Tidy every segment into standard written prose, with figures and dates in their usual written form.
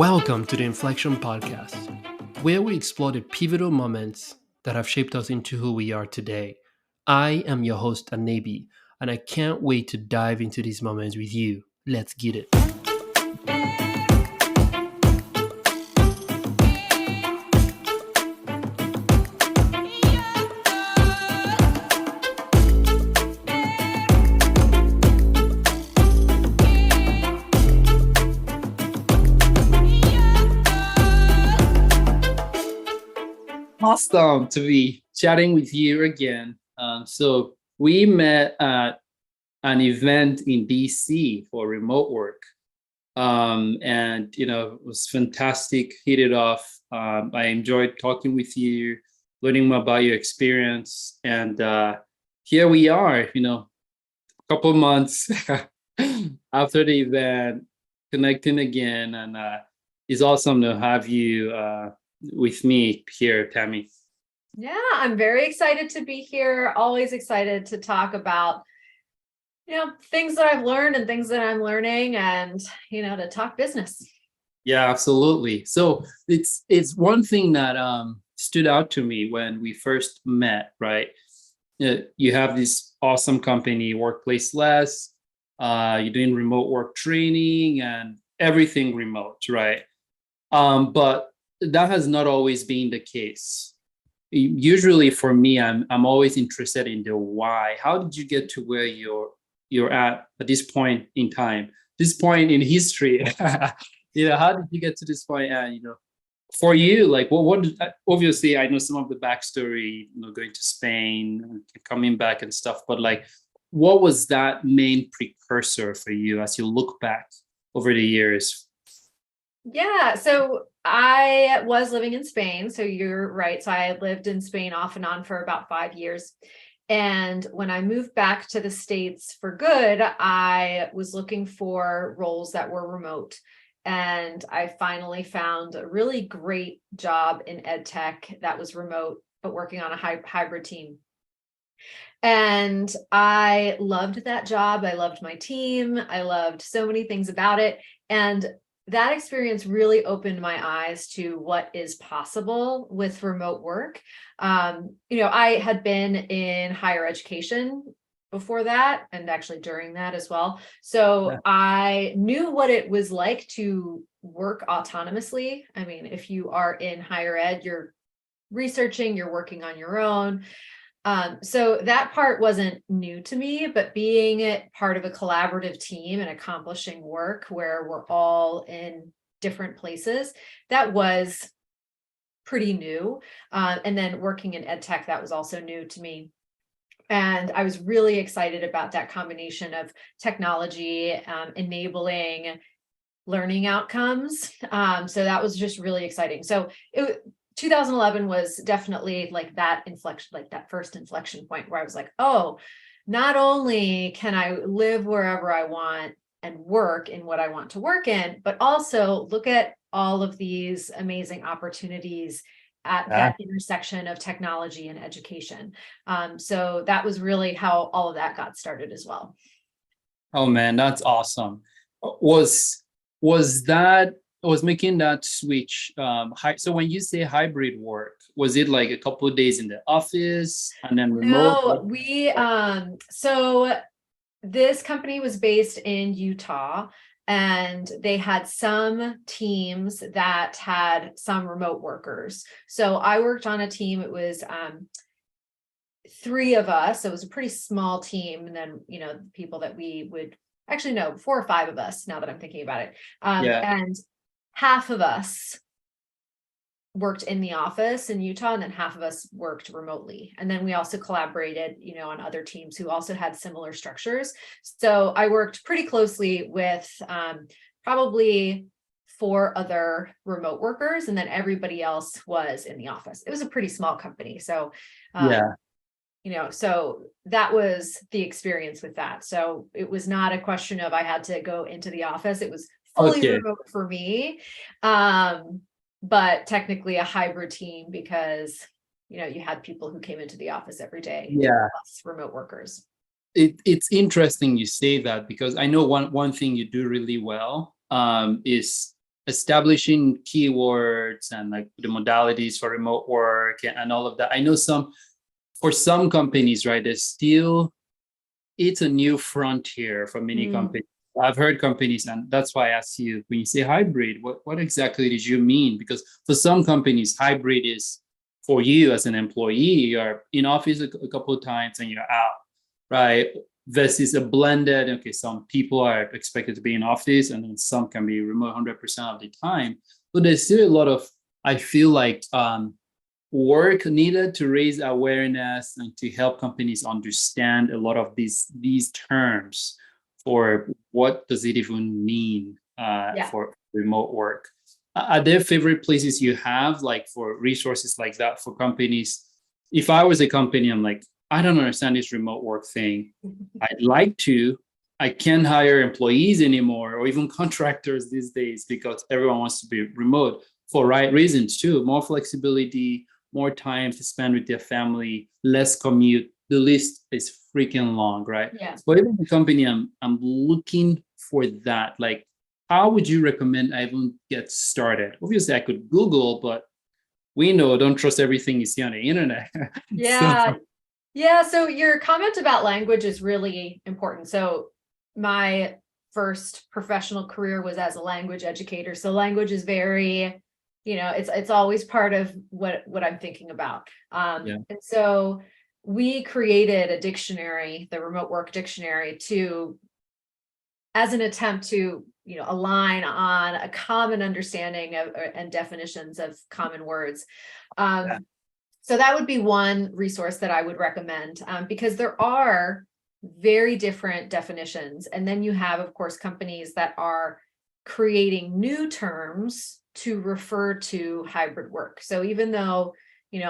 Welcome to the Inflection Podcast, where we explore the pivotal moments that have shaped us into who we are today. I am your host, Anabi, and I can't wait to dive into these moments with you. Let's get it. Awesome to be chatting with you again. So we met at an event in DC for remote work, and it was fantastic. Hit it off. I enjoyed talking with you, learning more about your experience, and here we are. A couple months after the event, connecting again, and it's awesome to have you with me here, Tammy. Yeah, I'm very excited to be here. Always excited to talk about, things that I've learned and things that I'm learning and, to talk business. Yeah, absolutely. So it's one thing that stood out to me when we first met, right? You have this awesome company, Workplaceless. You're doing remote work training and everything remote, right? But that has not always been the case. Usually for me, I'm always interested in the why. How did you get to where you're at this point in time, this point in history? How did you get to this point? And for you, like what obviously I know some of the backstory, going to Spain, coming back and stuff, but like what was that main precursor for you as you look back over the years? Yeah, so I was living in Spain. So you're right. So I lived in Spain off and on for about 5 years. And when I moved back to the States for good, I was looking for roles that were remote. And I finally found a really great job in edtech that was remote, but working on a hybrid team. And I loved that job. I loved my team. I loved so many things about it. And that experience really opened my eyes to what is possible with remote work. I had been in higher education before that, and actually during that as well. So yeah. I knew what it was like to work autonomously. I mean, if you are in higher ed, you're researching, you're working on your own. So that part wasn't new to me, but being part of a collaborative team and accomplishing work where we're all in different places, that was pretty new. And then working in edtech, that was also new to me. And I was really excited about that combination of technology enabling learning outcomes. So that was just really exciting. So 2011 was definitely like that inflection, like that first inflection point where I was like, oh, not only can I live wherever I want and work in what I want to work in, but also look at all of these amazing opportunities at that intersection of technology and education. So that was really how all of that got started as well. Oh man, that's awesome. Was making that switch. So when you say hybrid work, was it like a couple of days in the office and then remote? No, so this company was based in Utah, and they had some teams that had some remote workers. So I worked on a team. It was 3 of us. So it was a pretty small team. And then, people that we would actually know, 4 or 5 of us now that I'm thinking about it. And half of us worked in the office in Utah, and then half of us worked remotely. And then we also collaborated, on other teams who also had similar structures. So I worked pretty closely with probably 4 other remote workers, and then everybody else was in the office. It was a pretty small company. So, so that was the experience with that. So it was not a question of I had to go into the office. It was fully remote for me, but technically a hybrid team because, you had people who came into the office every day, plus remote workers. It's interesting you say that, because I know one thing you do really well is establishing keywords and like the modalities for remote work and all of that. I know for some companies, right, it's a new frontier for many companies. I've heard companies, and that's why I asked you, when you say hybrid, what exactly did you mean? Because for some companies, hybrid is for you as an employee, you're in office a couple of times and you're out, right? Versus a blended, okay, some people are expected to be in office and then some can be remote 100% of the time. But there's still a lot of, I feel like, work needed to raise awareness and to help companies understand a lot of these terms for what does it even mean for remote work. Are there favorite places you have, like, for resources like that for companies? If I was a company, I'm like, I don't understand this remote work thing. I'd like to. I can't hire employees anymore, or even contractors these days, because everyone wants to be remote for right reasons too. More flexibility, more time to spend with their family, less commute. The list is freaking long, right? Yeah. But even the company, I'm looking for that. Like, how would you recommend I even get started? Obviously, I could Google, but we know don't trust everything you see on the internet. Yeah. Yeah. So your comment about language is really important. So my first professional career was as a language educator. So language is very, it's always part of what I'm thinking about. And so we created a dictionary, the remote work dictionary, as an attempt to, align on a common understanding of and definitions of common words. So that would be one resource that I would recommend, because there are very different definitions. And then you have, of course, companies that are creating new terms to refer to hybrid work. So even though,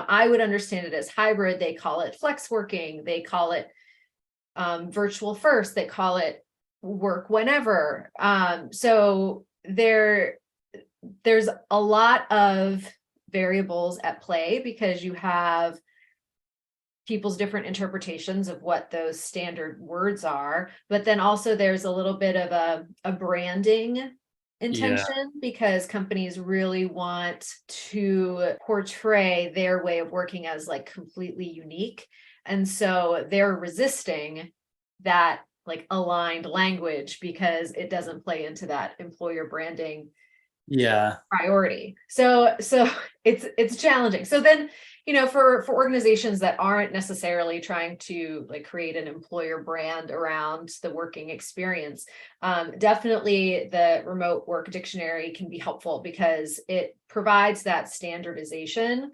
I would understand it as hybrid, they call it flex working, they call it virtual first, they call it work whenever. So there's a lot of variables at play, because you have people's different interpretations of what those standard words are, but then also there's a little bit of a branding intention, because companies really want to portray their way of working as like completely unique, and so they're resisting that like aligned language because it doesn't play into that employer branding priority. So it's challenging. So then, for organizations that aren't necessarily trying to like create an employer brand around the working experience, definitely the remote work dictionary can be helpful, because it provides that standardization.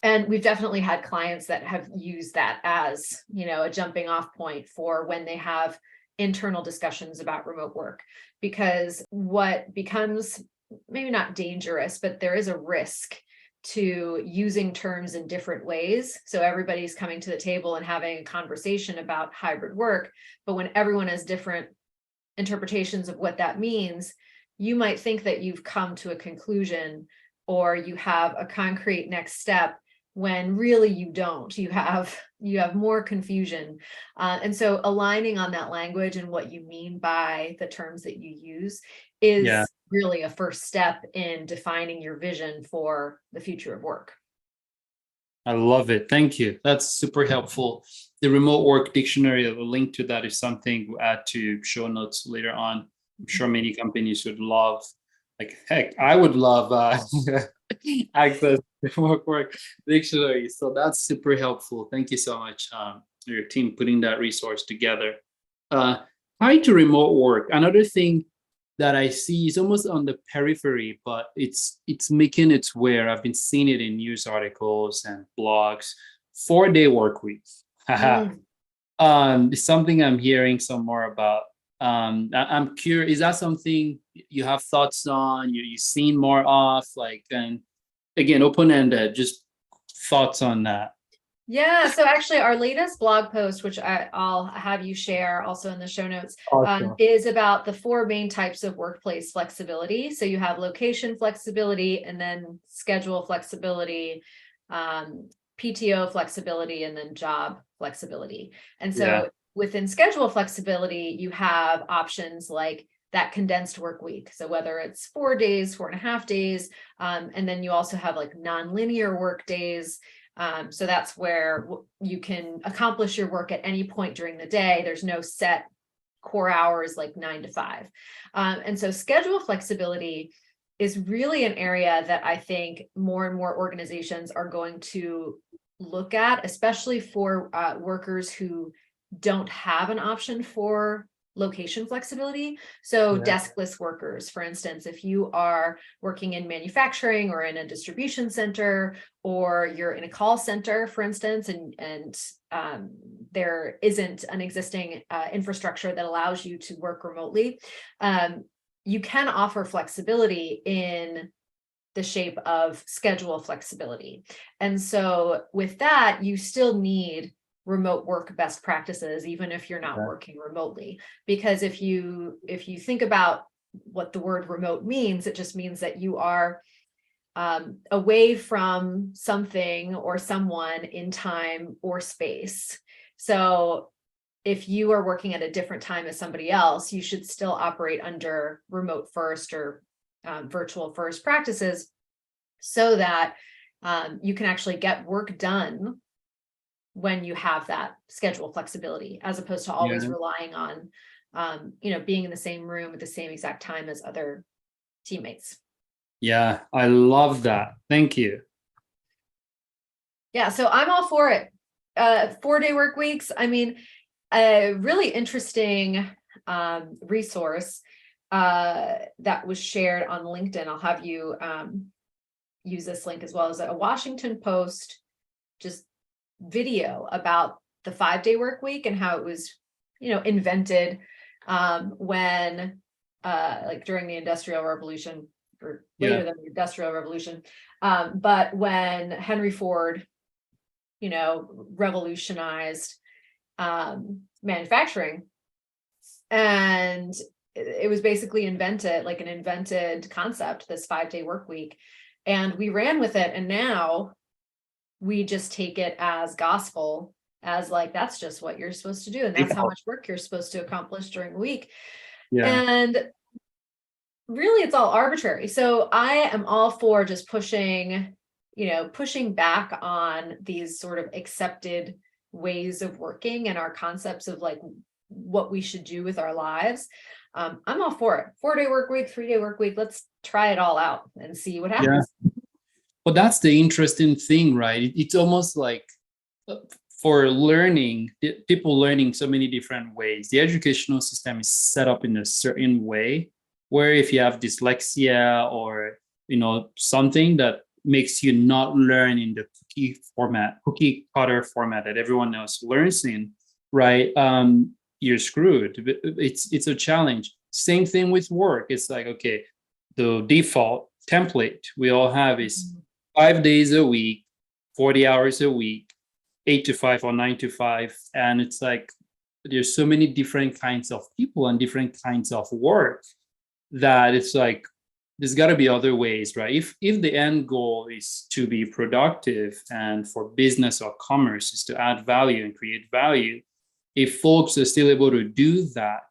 And we've definitely had clients that have used that as, a jumping off point for when they have internal discussions about remote work, because what becomes maybe not dangerous, but there is a risk to using terms in different ways. So everybody's coming to the table and having a conversation about hybrid work, but when everyone has different interpretations of what that means, you might think that you've come to a conclusion or you have a concrete next step, when really you don't. You have more confusion. And so aligning on that language and what you mean by the terms that you use is really a first step in defining your vision for the future of work. I love it. Thank you. That's super helpful. The remote work dictionary, a link to that is something we'll add to show notes later on. I'm sure many companies would love, like, heck, I would love access to remote work dictionary. So that's super helpful. Thank you so much, your team, putting that resource together. Tied to remote work, another thing that I see is almost on the periphery, but it's making its way. I've been seeing it in news articles and blogs. 4-day work weeks. It's something I'm hearing some more about. I'm curious, is that something you have thoughts on? You've seen more of, like, and again, open-ended, just thoughts on that. Yeah, so actually our latest blog post, which I'll have you share also in the show notes, is about the 4 main types of workplace flexibility. So you have location flexibility, and then schedule flexibility, PTO flexibility, and then job flexibility. And so within schedule flexibility, you have options like that condensed work week. So whether it's 4 days, 4.5 days, and then you also have like non-linear work days. So that's where you can accomplish your work at any point during the day. There's no set core hours like 9 to 5. And so schedule flexibility is really an area that I think more and more organizations are going to look at, especially for workers who don't have an option for location flexibility. So deskless workers, for instance, if you are working in manufacturing or in a distribution center, or you're in a call center, for instance, and there isn't an existing infrastructure that allows you to work remotely, you can offer flexibility in the shape of schedule flexibility. And so with that, you still need remote work best practices, even if you're not working remotely. Because if you think about what the word remote means, it just means that you are away from something or someone in time or space. So if you are working at a different time as somebody else, you should still operate under remote first or virtual first practices, so that you can actually get work done when you have that schedule flexibility, as opposed to always relying on, being in the same room at the same exact time as other teammates. Yeah, I love that. Thank you. Yeah, so I'm all for it. 4-day work weeks. I mean, a really interesting resource that was shared on LinkedIn. I'll have you use this link as well, as a Washington Post just video about the 5-day work week and how it was, invented when like during the Industrial Revolution, or later than the Industrial Revolution. But when Henry Ford, revolutionized manufacturing, and it was basically invented, like an invented concept, this 5-day work week, and we ran with it, and now we just take it as gospel, as like, that's just what you're supposed to do, and that's how much work you're supposed to accomplish during the week. And really, it's all arbitrary. So I am all for just pushing back on these sort of accepted ways of working and our concepts of like what we should do with our lives. I'm all for it. 4-day work week, 3-day work week. Let's try it all out and see what happens. Well, that's the interesting thing, right? It's almost like for learning, people learning so many different ways. The educational system is set up in a certain way where if you have dyslexia or, something that makes you not learn in the cookie cutter format that everyone else learns in, right? You're screwed. It's a challenge. Same thing with work. It's like, okay, the default template we all have is 5 days a week, 40 hours a week, 8 to 5 or 9 to 5. And it's like, there's so many different kinds of people and different kinds of work that it's like, there's got to be other ways, right? If the end goal is to be productive and for business or commerce is to add value and create value, if folks are still able to do that,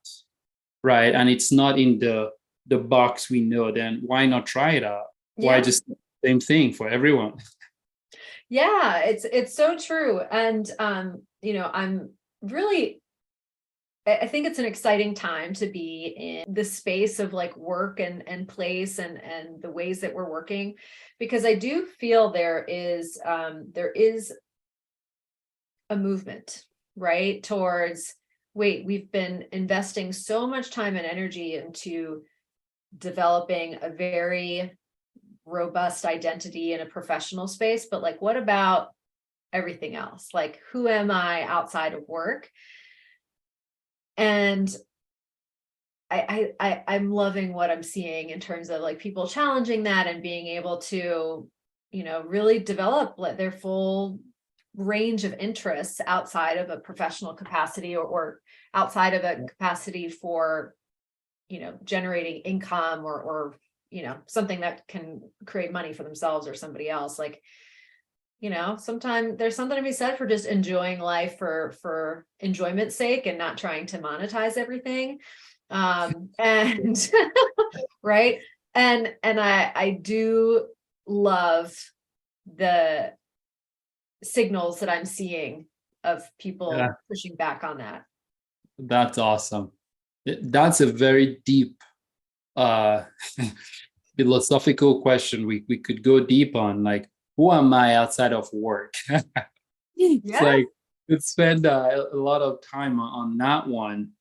right, and it's not in the box we know, then why not try it out? Why just the same thing for everyone? Yeah, it's so true. And I think it's an exciting time to be in the space of like work and place and the ways that we're working, because I do feel there is a movement, right, towards, we've been investing so much time and energy into developing a very robust identity in a professional space, but like, what about everything else? Like, who am I outside of work? And I'm loving what I'm seeing in terms of like people challenging that and being able to, really develop their full range of interests outside of a professional capacity, or outside of a capacity for, generating income or something that can create money for themselves or somebody else. Like, sometimes there's something to be said for just enjoying life for enjoyment's sake and not trying to monetize everything. And right. And I do love the signals that I'm seeing of Yeah, people pushing back on that. that's awesome. That's a very deep uh philosophical question we could go deep on, like, who am I outside of work? It's Yeah. like, could spend a lot of time on that one.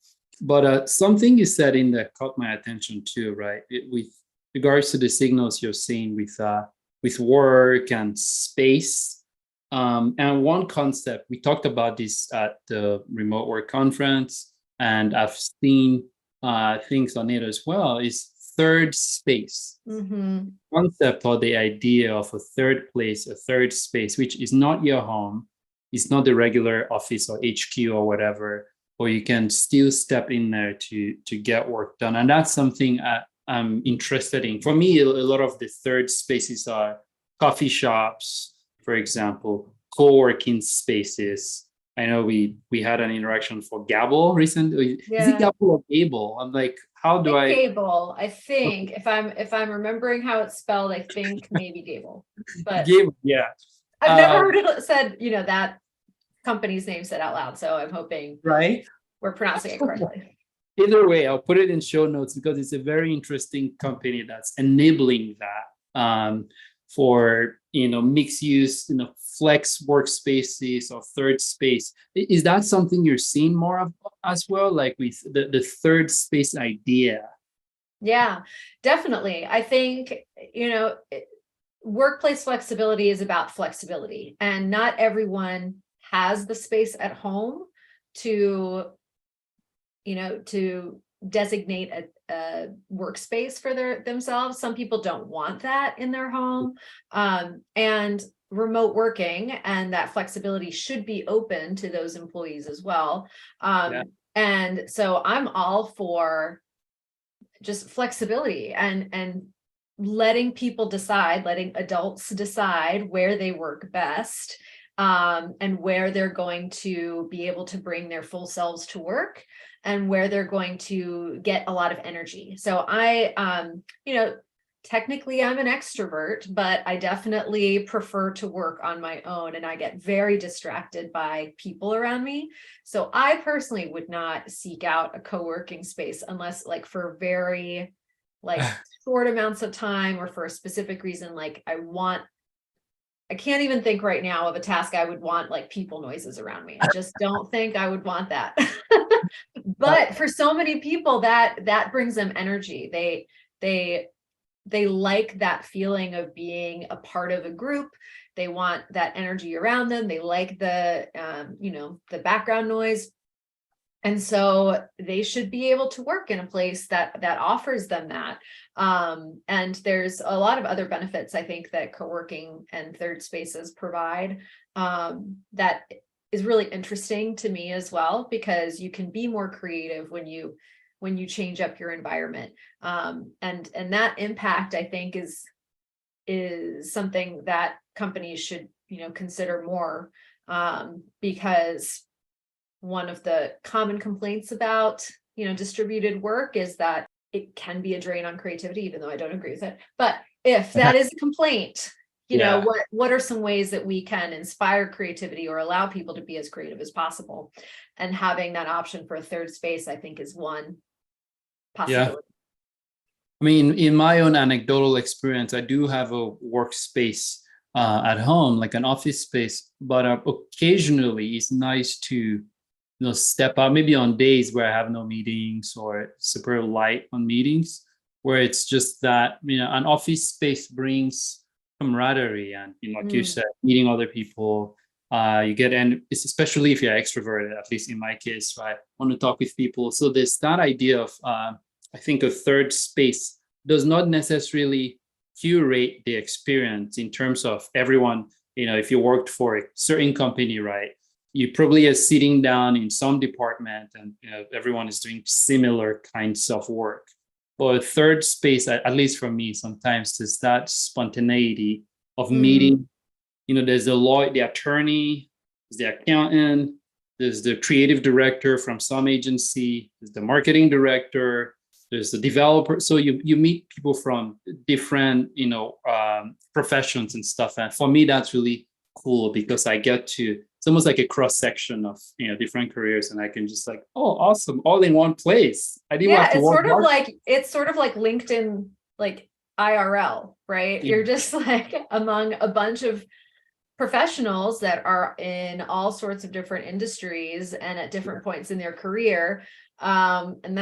But something you said in that caught my attention too, right? With regards to the signals you're seeing with work and space. And one concept, we talked about this at the remote work conference, and I've seen things on it as well, is third space. Mm-hmm. Concept or the idea of a third place, a third space, which is not your home, it's not the regular office or HQ or whatever, or you can still step in there to get work done. And that's something I'm interested in. For me, a lot of the third spaces are coffee shops, for example, co-working spaces. I know we had an interaction for Gabble recently. Is it Yeah. Gabble or Gable? I'm like, how do I? Gable, I think, Okay, if I'm remembering how it's spelled, I think maybe Gable. But Gable, yeah. I've never heard it said, that company's name said out loud. So I'm hoping Right? we're pronouncing it correctly. Either way, I'll put it in show notes because it's a very interesting company that's enabling that for mixed use, flex workspaces or third space. Is that something you're seeing more of as well, like with the third space idea? Yeah, definitely. I think, workplace flexibility is about flexibility, and not everyone has the space at home to, to designate a workspace for themselves. Some people don't want that in their home. And remote working and that flexibility should be open to those employees as well. Yeah, And so I'm all for just flexibility and letting people decide, letting adults decide where they work best, and where they're going to be able to bring their full selves to work, and where they're going to get a lot of energy. So technically I'm an extrovert, but I definitely prefer to work on my own, and I get very distracted by people around me. So I personally would not seek out a co-working space unless like for very short amounts of time or for a specific reason. Like I can't even think right now of a task I would want like people noises around me. I just don't think I would want that. But for so many people that brings them energy. They like that feeling of being a part of a group. They want that energy around them. They like the the background noise. And so they should be able to work in a place that offers them that. And there's a lot of other benefits I think that co-working and third spaces provide, that is really interesting to me as well, because you can be more creative when you change up your environment. And that impact I think is something that companies should consider more, because one of the common complaints about distributed work is that it can be a drain on creativity, even though I don't agree with it. But if that is a complaint, yeah, what are some ways that we can inspire creativity or allow people to be as creative as possible? And having that option for a third space, I think, is one yeah. possibility. I mean, in my own anecdotal experience, I do have a workspace at home, like an office space, but occasionally it's nice to step out, maybe on days where I have no meetings or super light on meetings, where it's just that an office space brings camaraderie and like you Mm, said, meeting other people. You get, and it's especially if you're extroverted, at least in my case, right? Want to talk with people. So there's that idea of I think a third space does not necessarily curate the experience in terms of everyone. If you worked for a certain company, right, you probably are sitting down in some department and everyone is doing similar kinds of work. But a third space, at least for me, sometimes there's that spontaneity of mm, meeting. There's the attorney, there's the accountant, there's the creative director from some agency, there's the marketing director, there's the developer. So you meet people from different, professions and stuff. And for me, that's really cool because I get to, it's almost like a cross section of, different careers, and I can just like, oh, awesome, all in one place. I didn't have to it's work sort of hard. like, it's sort of like LinkedIn, like IRL, right? Yeah. You're just like among a bunch of professionals that are in all sorts of different industries and at different points in their career. And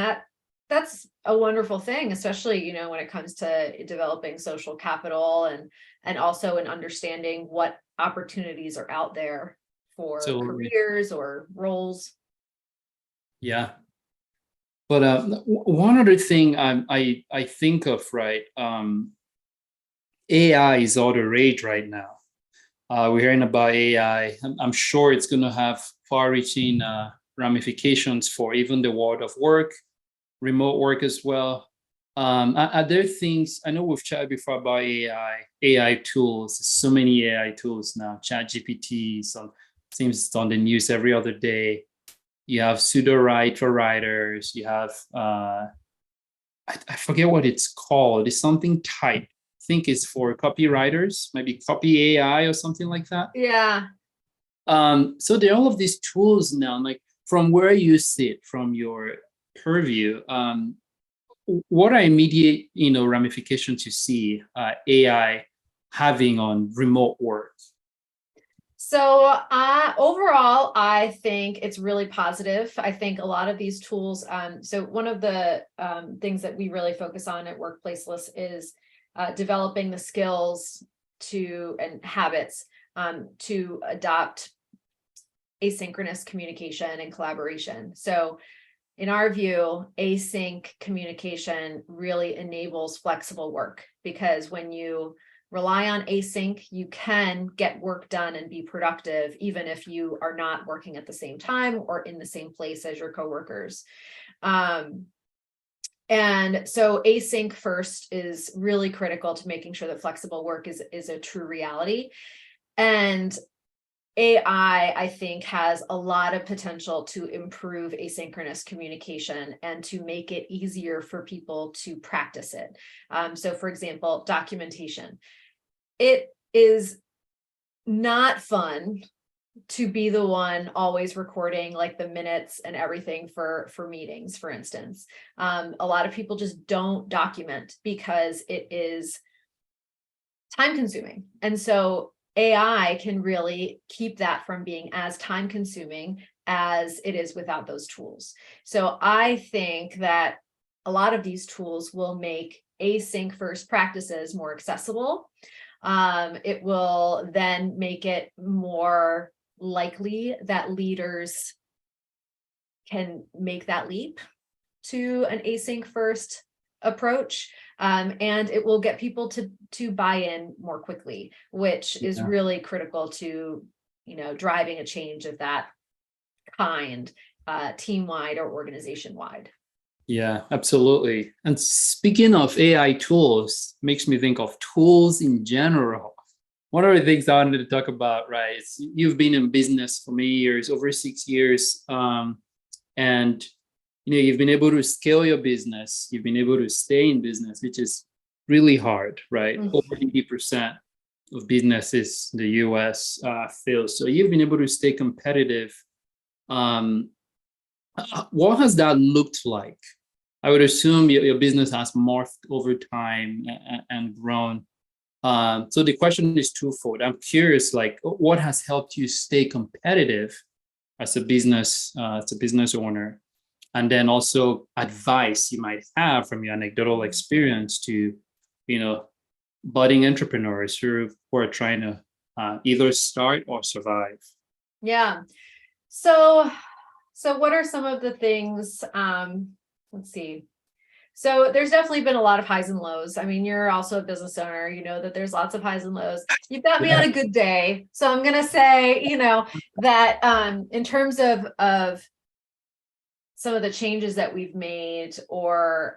that's a wonderful thing, especially, when it comes to developing social capital and also in understanding what opportunities are out there for Absolutely. careers or roles. Yeah. But one other thing I think of, right? AI is all the rage right now. We're hearing about AI. I'm sure it's going to have far-reaching ramifications for even the world of work, remote work as well. Are there things, I know we've chatted before about AI tools. There's so many AI tools now. ChatGPT, seems it's on the news every other day. You have pseudo-write for writers. You have I forget what it's called. It's something type. I think it's for copywriters, maybe copy AI or something like that. Yeah. So there are all of these tools now. Like from where you sit, from your purview, what are immediate, ramifications you see AI having on remote work? So overall, I think it's really positive. I think a lot of these tools, so one of the things that we really focus on at Workplaceless is developing the skills and habits to adopt asynchronous communication and collaboration. So in our view, async communication really enables flexible work, because when you rely on async, you can get work done and be productive, even if you are not working at the same time or in the same place as your coworkers. And so async first is really critical to making sure that flexible work is a true reality. And AI, I think, has a lot of potential to improve asynchronous communication and to make it easier for people to practice it. So for example, documentation. It is not fun to be the one always recording like the minutes and everything for meetings, for instance. A lot of people just don't document because it is time consuming. And so AI can really keep that from being as time consuming as it is without those tools. So I think that a lot of these tools will make async first practices more accessible. It will then make it more likely that leaders can make that leap to an async first approach, and it will get people to buy in more quickly, which is really critical to driving a change of that kind, team-wide or organization-wide. Yeah, absolutely. And speaking of AI tools, makes me think of tools in general. One of the things I wanted to talk about, right, is you've been in business for many years, over 6 years, and you've been able to scale your business. You've been able to stay in business, which is really hard, right? Over 80% of businesses in the US fail. So you've been able to stay competitive. What has that looked like? I would assume your business has morphed over time and grown. So the question is twofold. I'm curious, like, what has helped you stay competitive as a business owner? And then also advice you might have from your anecdotal experience to, budding entrepreneurs who are trying to either start or survive. Yeah. So what are some of the things? Let's see. So there's definitely been a lot of highs and lows. I mean, you're also a business owner, you know that there's lots of highs and lows. You've got me on a good day. So I'm going to say, that in terms of some of the changes that we've made or,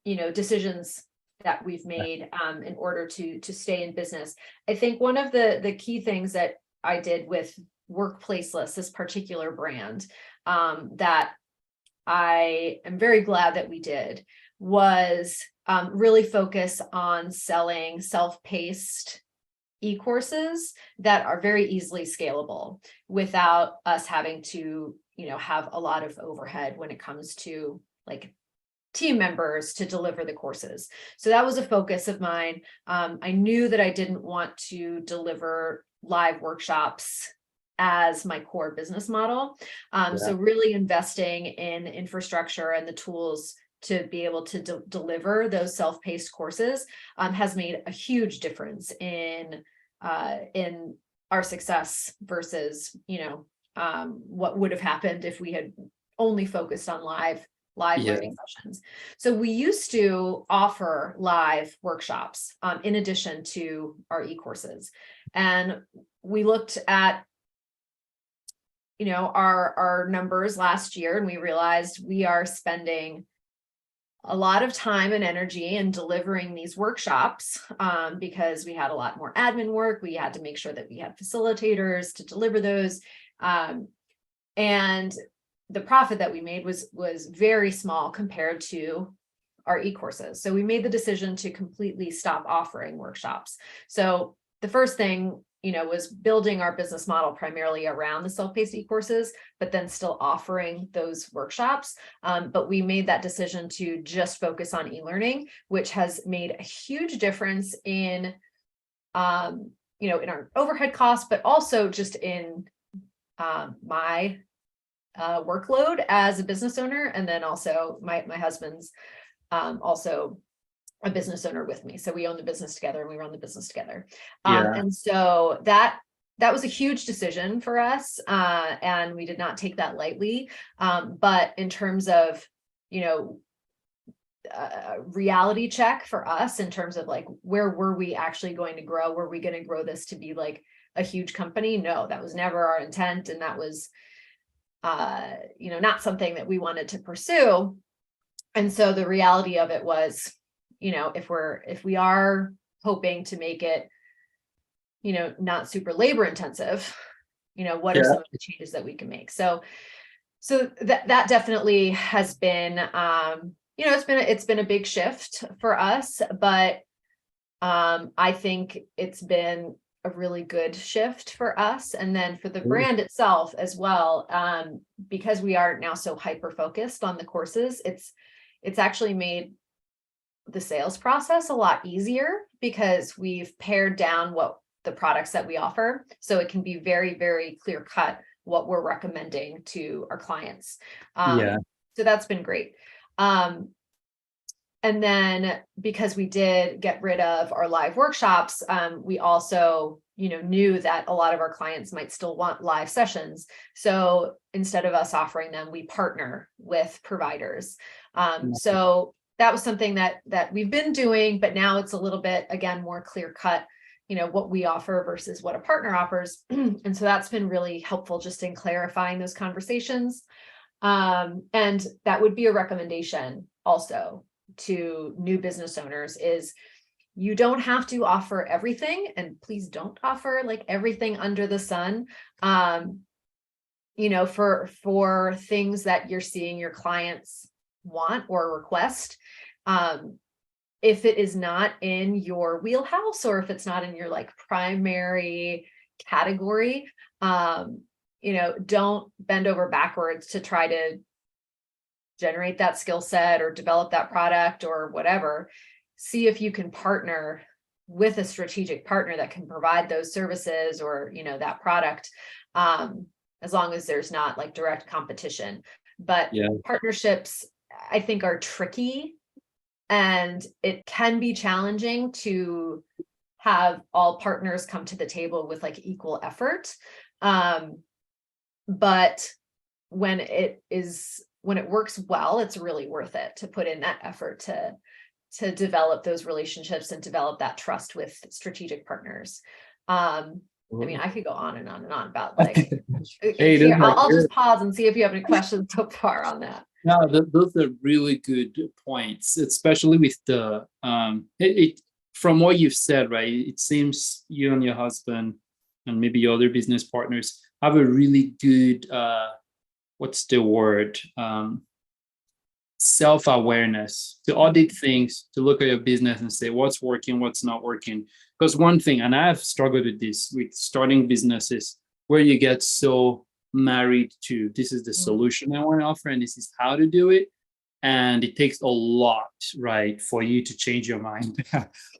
decisions that we've made in order to stay in business, I think one of the key things that I did with Workplaceless, this particular brand, that I am very glad that we did, was really focus on selling self-paced e-courses that are very easily scalable without us having to, have a lot of overhead when it comes to like team members to deliver the courses. So that was a focus of mine. I knew that I didn't want to deliver live workshops as my core business model. So really investing in infrastructure and the tools to be able to deliver those self-paced courses has made a huge difference in our success versus, what would have happened if we had only focused on live learning sessions. So we used to offer live workshops in addition to our e-courses. And we looked at our numbers last year, and we realized we are spending a lot of time and energy in delivering these workshops because we had a lot more admin work. We had to make sure that we had facilitators to deliver those. And the profit that we made was very small compared to our e-courses. So we made the decision to completely stop offering workshops. So the first thing, was building our business model primarily around the self-paced e-courses, but then still offering those workshops. But we made that decision to just focus on e-learning, which has made a huge difference in, in our overhead costs, but also just in my workload as a business owner. And then also my husband's also a business owner with me. So we own the business together and we run the business together. And so that was a huge decision for us. And we did not take that lightly. But in terms of, reality check for us in terms of like, where were we actually going to grow? Were we going to grow this to be like a huge company? No, that was never our intent. And that was, not something that we wanted to pursue. And so the reality of it was, if we are hoping to make it, not super labor intensive, what are some of the changes that we can make? So that definitely has been, it's been a big shift for us, but I think it's been a really good shift for us. And then for the brand itself as well, because we are now so hyper focused on the courses, it's actually made the sales process a lot easier because we've pared down what the products that we offer. So it can be very, very clear cut what we're recommending to our clients. So that's been great. And then because we did get rid of our live workshops, we also, knew that a lot of our clients might still want live sessions. So instead of us offering them, we partner with providers. So that was something that we've been doing, but now it's a little bit, again, more clear cut, what we offer versus what a partner offers. And so that's been really helpful just in clarifying those conversations. And that would be a recommendation also to new business owners is you don't have to offer everything, and please don't offer like everything under the sun. For things that you're seeing your clients want or request, if it is not in your wheelhouse or if it's not in your like primary category, don't bend over backwards to try to generate that skill set or develop that product or whatever. See if you can partner with a strategic partner that can provide those services or that product, as long as there's not like direct competition. But partnerships, I think, are tricky, and it can be challenging to have all partners come to the table with like equal effort. But when it works well, it's really worth it to put in that effort to develop those relationships and develop that trust with strategic partners. I mean, I could go on and on and on about like, here, I'll just pause and see if you have any questions so far on that. No, those are really good points, especially with the, from what you've said, right? It seems you and your husband and maybe your other business partners have a really good, what's the word? Self-awareness, to audit things, to look at your business and say what's working, what's not working. Because one thing, and I've struggled with this with starting businesses, where you get so married to this is the solution I want to offer and this is how to do it. And it takes a lot, right, for you to change your mind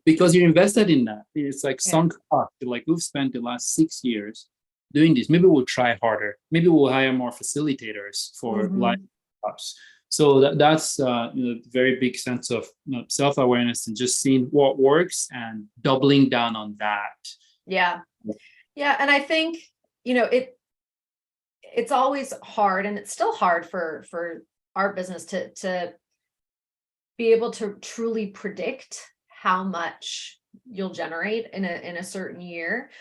because you're invested in that. It's like sunk cost. Like we've spent the last 6 years doing this. Maybe we'll try harder. Maybe we'll hire more facilitators for live jobs. So that's very big sense of self-awareness and just seeing what works and doubling down on that. Yeah. And I think, it's always hard, and it's still hard for our business to be able to truly predict how much you'll generate in a certain year.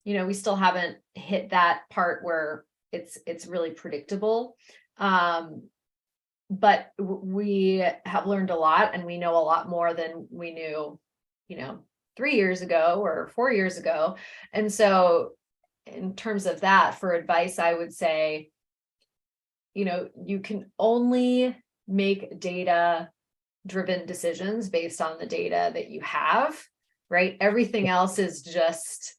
We still haven't hit that part where it's really predictable. But we have learned a lot, and we know a lot more than we knew, 3 years ago or 4 years ago. And so in terms of that, for advice, I would say, you can only make data-driven decisions based on the data that you have, right? Everything else is just,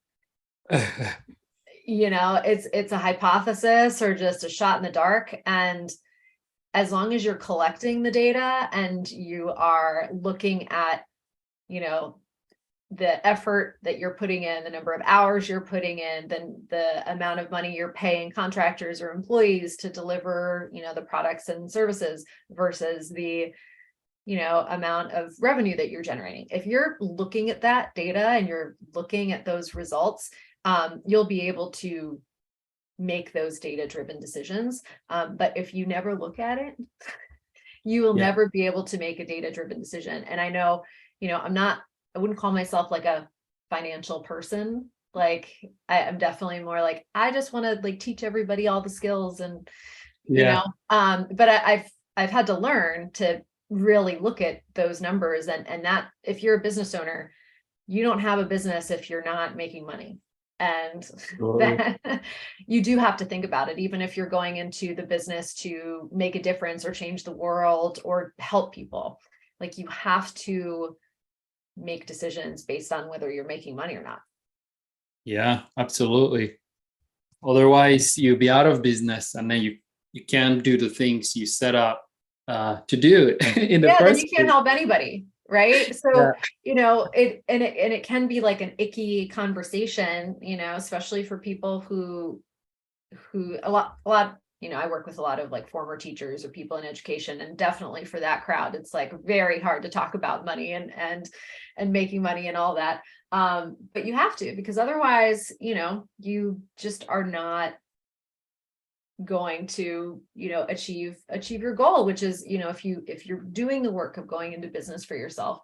it's a hypothesis or just a shot in the dark. And as long as you're collecting the data and you are looking at, the effort that you're putting in, the number of hours you're putting in, then the amount of money you're paying contractors or employees to deliver, the products and services versus the, amount of revenue that you're generating. If you're looking at that data and you're looking at those results, you'll be able to make those data-driven decisions. But if you never look at it, you will never be able to make a data-driven decision. And I know, I wouldn't call myself like a financial person. Like I'm definitely more like, I just want to like teach everybody all the skills and, but I've had to learn to really look at those numbers and that if you're a business owner, you don't have a business if you're not making money. And that you do have to think about it, even if you're going into the business to make a difference or change the world or help people. Like you have to make decisions based on whether you're making money or not. Yeah, absolutely. Otherwise, you'll be out of business, and then you can't do the things you set up to do in the first then you can't place. help anybody, right? So it can be like an icky conversation, especially for people who a lot. I work with a lot of like former teachers or people in education, and definitely for that crowd, it's like very hard to talk about money and making money and all that. But you have to, because otherwise, you just are not going to, achieve your goal, which is, if you're doing the work of going into business for yourself,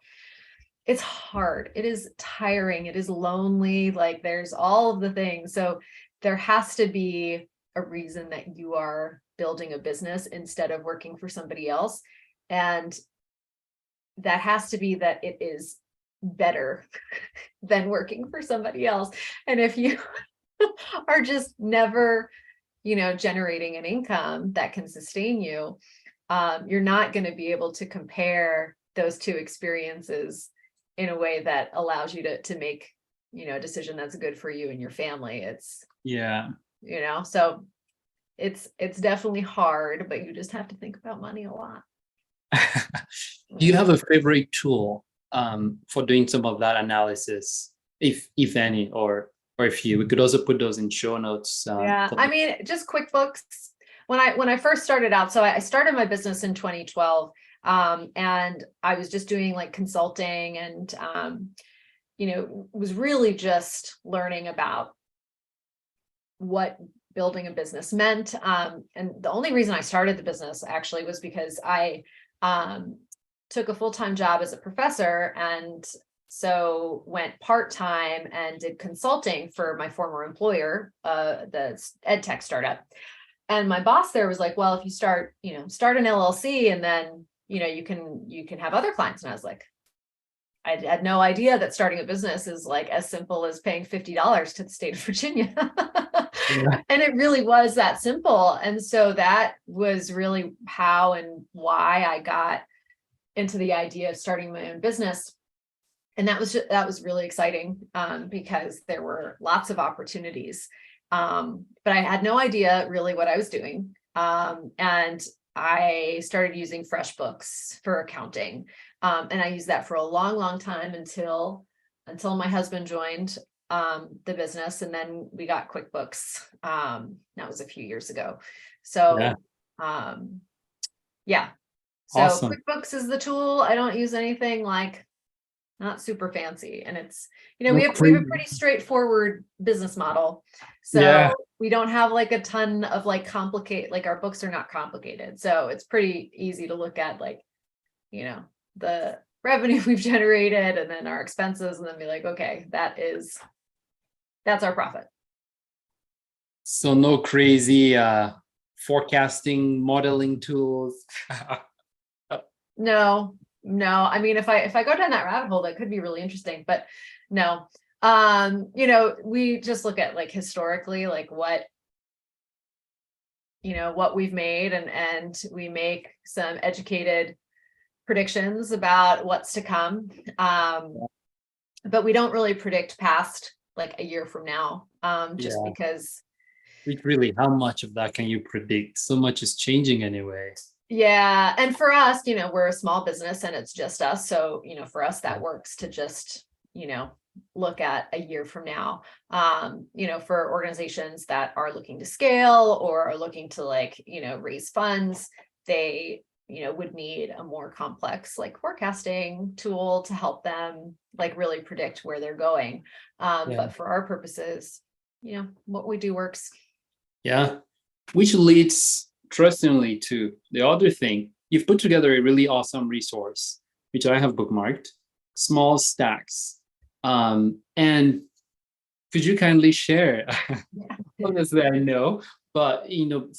it's hard. It is tiring. It is lonely. Like there's all of the things. So there has to be a reason that you are building a business instead of working for somebody else. And that has to be that it is better than working for somebody else. And if you are just never, generating an income that can sustain you, you're not going to be able to compare those two experiences in a way that allows you to make, a decision that's good for you and your family. It's so it's definitely hard, but you just have to think about money a lot. Do you have a favorite tool for doing some of that analysis, if any, or if you? We could also put those in show notes. I mean, just QuickBooks. When I first started out, so I started my business in 2012, and I was just doing like consulting and was really just learning about what building a business meant. And the only reason I started the business actually was because I took a full-time job as a professor, and so went part-time and did consulting for my former employer, the edtech startup. And my boss there was like, well, if you start an LLC and then, you can have other clients. And I was like, I had no idea that starting a business is like as simple as paying $50 to the state of Virginia. Yeah. And it really was that simple. And so that was really how and why I got into the idea of starting my own business. And that was really exciting, because there were lots of opportunities. But I had no idea really what I was doing. And I started using FreshBooks for accounting. And I used that for a long, long time until my husband joined the business, and then we got QuickBooks. That was a few years ago. So Yeah. Yeah. So Awesome. QuickBooks is the tool. I don't use anything like not super fancy. And it's, No we have a crazy. pretty straightforward business model. Yeah. So we don't have like a ton of like like our books are not complicated. So it's pretty easy to look at like, the revenue we've generated and then our expenses, and then be like, okay, that's our profit. So no crazy forecasting modeling tools. No. I mean, if I go down that rabbit hole, that could be really interesting, but no. We just look at like historically, like what we've made, and we make some educated predictions about what's to come. But we don't really predict past like a year from now, just Yeah. because. Really, how much of that can you predict? So much is changing anyway. Yeah. And for us, we're a small business and it's just us. So, for us, that works to just, look at a year from now. For organizations that are looking to scale or are looking to raise funds, they, would need a more complex like forecasting tool to help them like really predict where they're going. But for our purposes, what we do works. Yeah. Which leads trustingly to the other thing. You've put together a really awesome resource, which I have bookmarked, Small Stacks. And could you kindly share? Obviously, I know, but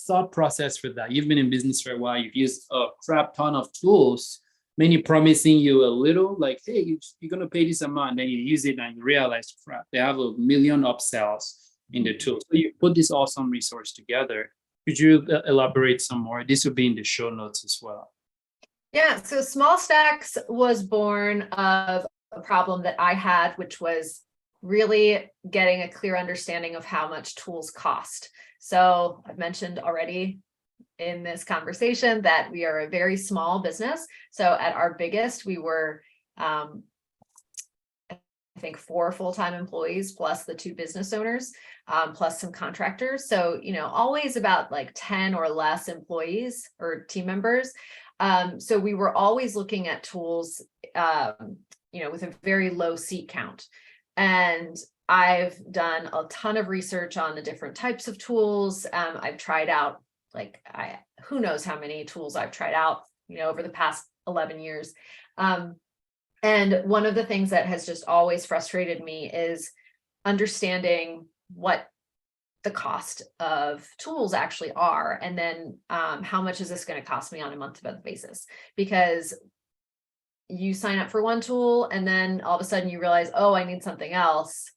thought process for that. You've been in business for a while. You've used a crap ton of tools, many promising you a little, like, hey, you're gonna pay this amount, then you use it and you realize, crap, they have 1 million upsells in the tool. So you put this awesome resource together. Could you elaborate some more? This will be in the show notes as well. Yeah, so Small Stacks was born of a problem that I had, which was really getting a clear understanding of how much tools cost. So I've mentioned already in this conversation that we are a very small business. So at our biggest, we were, I think 4 full-time employees plus the 2 business owners, plus some contractors. So, always about like 10 or less employees or team members. So we were always looking at tools, with a very low seat count. And I've done a ton of research on the different types of tools. I've tried out who knows how many tools I've tried out, over the past 11 years. And one of the things that has just always frustrated me is understanding what the cost of tools actually are. And then how much is this going to cost me on a month-to-month basis? Because you sign up for one tool and then all of a sudden you realize, oh, I need something else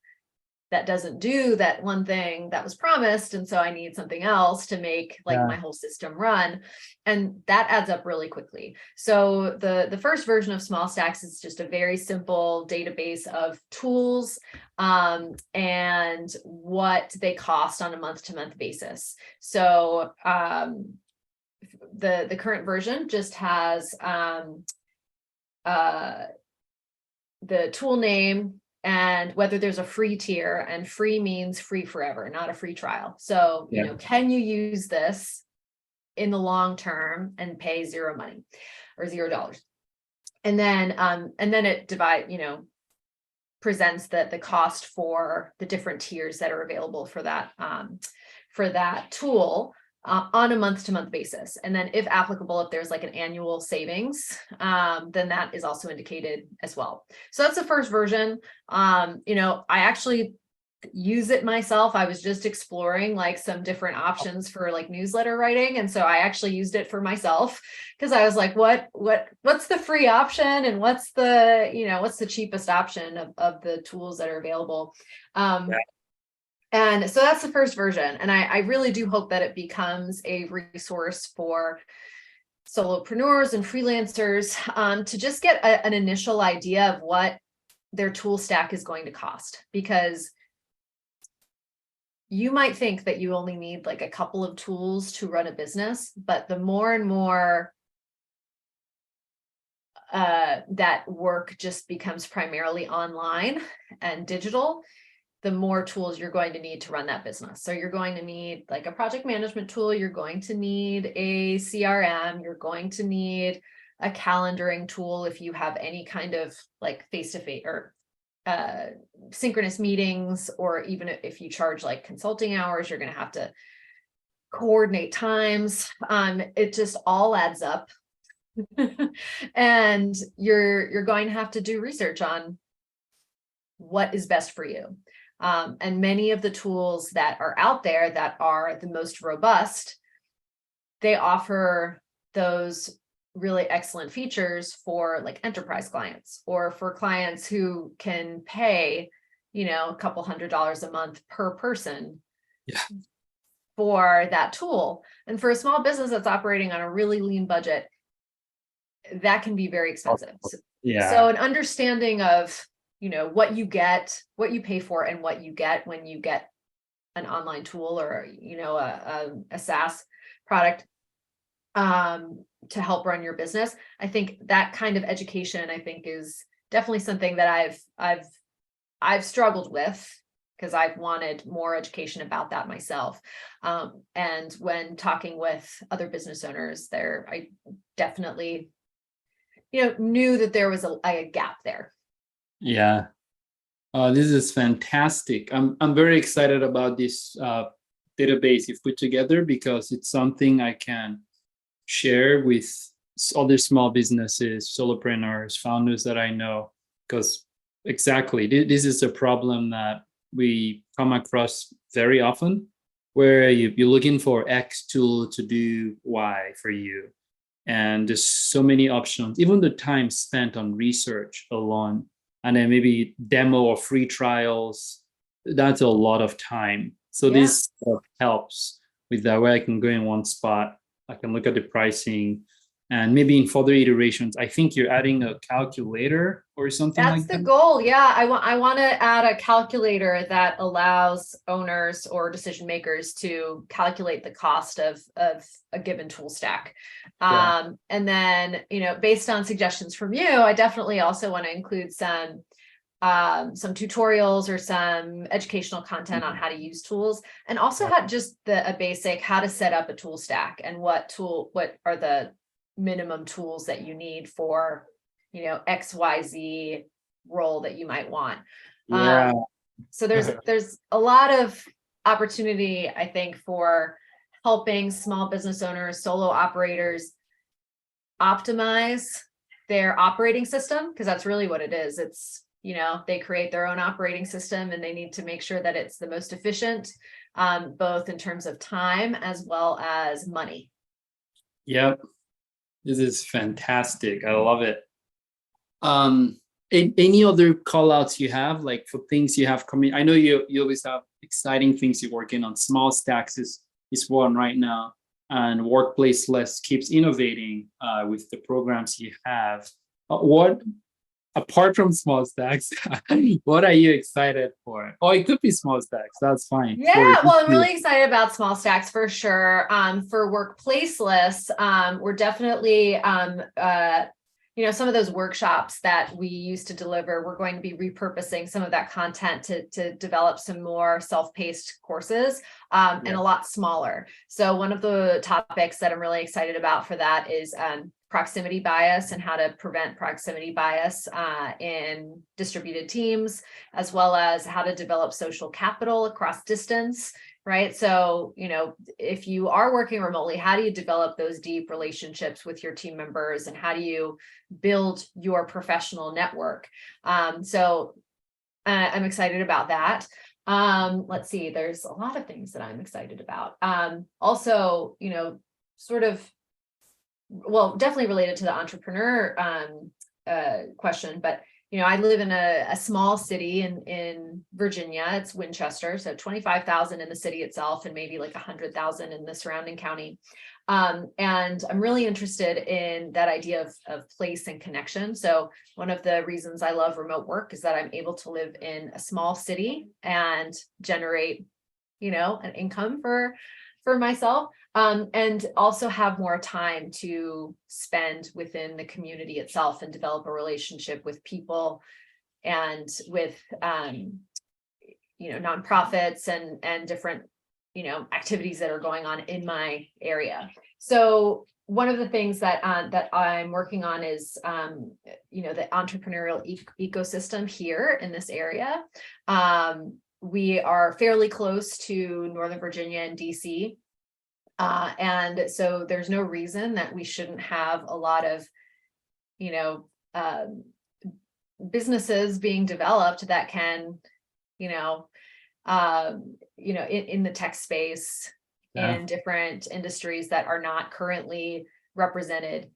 that doesn't do that one thing that was promised. And so I need something else to make my whole system run. And that adds up really quickly. So the first version of Small Stacks is just a very simple database of tools and what they cost on a month-to-month basis. So the current version just has the tool name and whether there's a free tier, and free means free forever, not a free trial. So, can you use this in the long term and pay zero money or $0? And then it presents the cost for the different tiers that are available for that tool on a month-to-month basis. And then if applicable, if there's like an annual savings, then that is also indicated as well. So that's the first version. I actually use it myself. I was just exploring like some different options for like newsletter writing. And so I actually used it for myself because I was like, what's the free option and what's the cheapest option of the tools that are available. And so that's the first version. And I really do hope that it becomes a resource for solopreneurs and freelancers to just get an initial idea of what their tool stack is going to cost, because you might think that you only need like a couple of tools to run a business, but the more and more that work just becomes primarily online and digital, the more tools you're going to need to run that business. So you're going to need like a project management tool, you're going to need a CRM, you're going to need a calendaring tool if you have any kind of like face-to-face or synchronous meetings, or even if you charge like consulting hours, you're going to have to coordinate times. It just all adds up. And you're going to have to do research on what is best for you. And many of the tools that are out there that are the most robust, they offer those really excellent features for like enterprise clients, or for clients who can pay, a couple $100 a month per person for that tool. And for a small business that's operating on a really lean budget, that can be very expensive. So an understanding of, what you get, what you pay for, and what you get when you get an online tool or, a SaaS product to help run your business. I think that kind of education, is definitely something that I've struggled with, because I've wanted more education about that myself. And when talking with other business owners there, I definitely, knew that there was a gap there. Yeah. This is fantastic. I'm very excited about this database you've put together, because it's something I can share with other small businesses, solopreneurs, founders that I know, because exactly this is a problem that we come across very often, where you're looking for X tool to do Y for you. And there's so many options, even the time spent on research alone, and then maybe demo or free trials, that's a lot of time. So this helps with that, where I can go in one spot, I can look at the pricing, and maybe in further iterations, I think you're adding a calculator or something like that. That's the goal. Yeah, I want to add a calculator that allows owners or decision makers to calculate the cost of a given tool stack. And then, based on suggestions from you, I definitely also want to include some tutorials or some educational content on how to use tools, and also have just a basic how to set up a tool stack, and what are the minimum tools that you need for, XYZ role that you might want. So there's a lot of opportunity, I think, for helping small business owners, solo operators optimize their operating system, because that's really what it is. It's, they create their own operating system, and they need to make sure that it's the most efficient, both in terms of time as well as money. Yep. This is fantastic. I love it. Any other call outs you have, like for things you have coming? I know you always have exciting things you're working on. Small Stacks is one right now, and Workplaceless keeps innovating with the programs you have. What, apart from Small Stacks, what are you excited for? Oh, it could be Small Stacks. That's fine. Yeah, well, I'm really excited about Small Stacks for sure. For Workplaceless, we're definitely, some of those workshops that we used to deliver, we're going to be repurposing some of that content to develop some more self-paced courses, and a lot smaller. So one of the topics that I'm really excited about for that is proximity bias, and how to prevent proximity bias in distributed teams, as well as how to develop social capital across distance, right? So, if you are working remotely, how do you develop those deep relationships with your team members, and how do you build your professional network? So I'm excited about that. Let's see, there's a lot of things that I'm excited about. Also, sort of, well, definitely related to the entrepreneur question, but I live in a small city in Virginia. It's Winchester, so 25,000 in the city itself, and maybe like 100,000 in the surrounding county. And I'm really interested in that idea of place and connection. So one of the reasons I love remote work is that I'm able to live in a small city and generate, an income for myself, and also have more time to spend within the community itself and develop a relationship with people and with, nonprofits and different, activities that are going on in my area. So one of the things that I'm working on is, the entrepreneurial ecosystem here in this area. We are fairly close to Northern Virginia and DC. And so there's no reason that we shouldn't have a lot of, businesses being developed that can, in the tech space, in different industries that are not currently represented,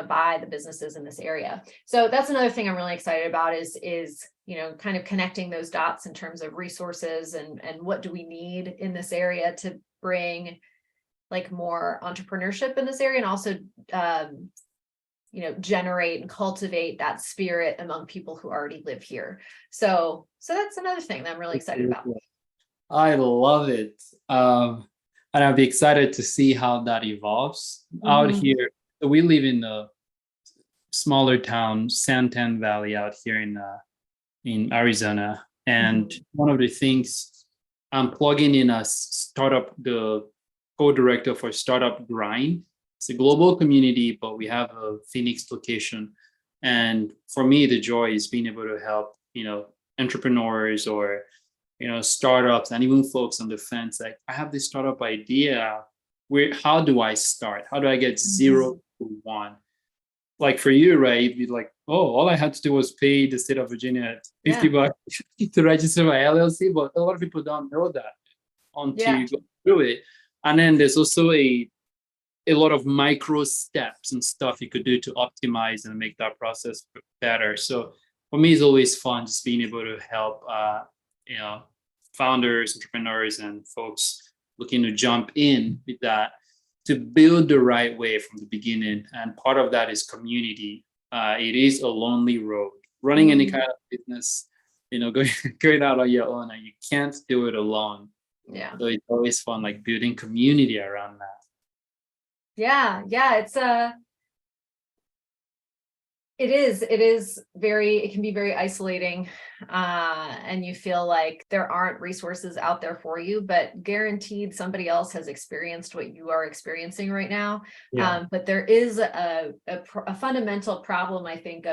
by the businesses in this area. So that's another thing I'm really excited about is, kind of connecting those dots in terms of resources and what do we need in this area to bring like more entrepreneurship in this area, and also, generate and cultivate that spirit among people who already live here. So that's another thing that I'm really excited about. I love it. And I'll be excited to see how that evolves out here. We live in a smaller town, Santan Valley, out here in Arizona. And one of the things, I'm plugging in a startup, the co-director for Startup Grind. It's a global community, but we have a Phoenix location. And for me, the joy is being able to help, entrepreneurs or, startups, and even folks on the fence. Like, I have this startup idea. How do I start? How do I get 0 to 1? Like for you, right? You'd be like, oh, all I had to do was pay the state of Virginia $50 to register my LLC. But a lot of people don't know that until you go through it. And then there's also a lot of micro steps and stuff you could do to optimize and make that process better. So for me, it's always fun just being able to help, founders, entrepreneurs, and folks looking to jump in with that to build the right way from the beginning. And part of that is community. It is a lonely road. Running any kind of business, going out on your own, and you can't do it alone. Yeah. So it's always fun, like building community around that. Yeah. It can be very isolating. And you feel like there aren't resources out there for you, but guaranteed somebody else has experienced what you are experiencing right now. But there is a fundamental problem, I think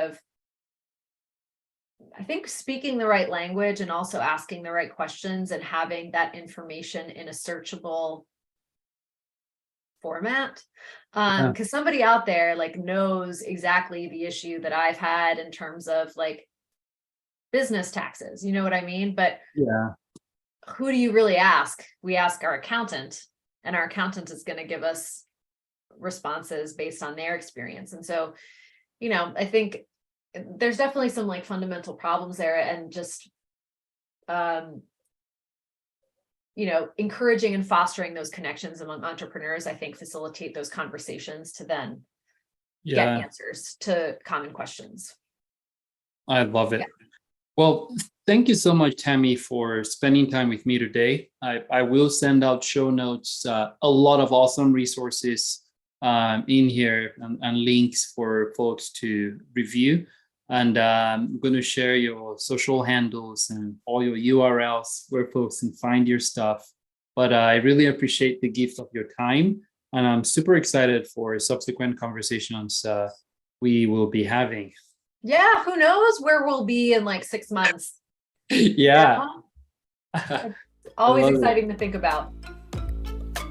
speaking the right language and also asking the right questions and having that information in a searchable format. Because somebody out there knows exactly the issue that I've had in terms of business taxes, you know what I mean? But who do you really ask? We ask our accountant, and our accountant is going to give us responses based on their experience. And so, I think there's definitely some fundamental problems there, and just encouraging and fostering those connections among entrepreneurs, I think facilitate those conversations to then get answers to common questions. I love it. Well, thank you so much, Tammy, for spending time with me today. I will send out show notes, a lot of awesome resources in here, and links for folks to review. And I'm going to share your social handles and all your URLs where folks can find your stuff. But I really appreciate the gift of your time. And I'm super excited for subsequent conversations we will be having. Yeah, who knows where we'll be in 6 months. Always exciting to think about.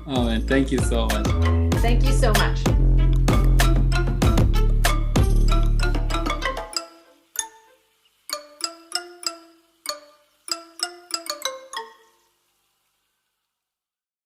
Oh, and thank you so much. Thank you so much.